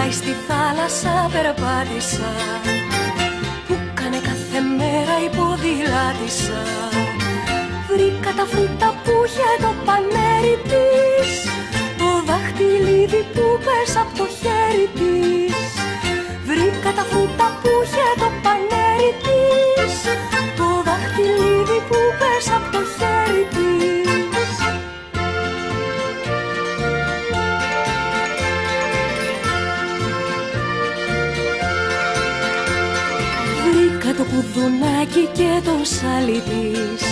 πάει στη θάλασσα περπάτησα, που κάνε κάθε μέρα η ποδηλάτησα. Βρήκα τα φρούτα που είχε το πανέρι της, το δαχτυλίδι που πες απ' το χέρι της. Βρήκα τα φρούτα που είχε το πανέρι της, το δαχτυλίδι που πες απ' το χέρι της. Βρήκα το κουδουνάκι και το σάλι της,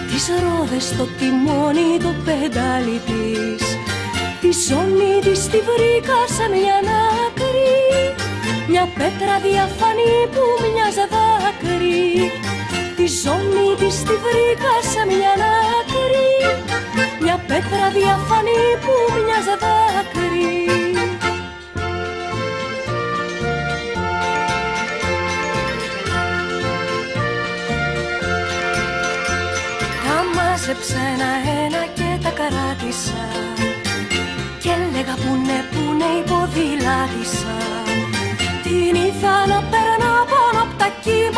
τις ρόδες στο τιμόνι το πεντάλι της. Τη ζώνη της τη βρήκα σε μια άκρη, μια πέτρα διαφανή που μοιάζε δάκρυ. Τη ζώνη της τη βρήκα σε μια άκρη, μια πέτρα διαφανή που μοιάζε δάκρυ. Μάζεψα ένα-ένα και τα καράτησα, κι έλεγα πούνε η ποδηλάτησα. Την είδα να περνά πάνω απ' τα κύματα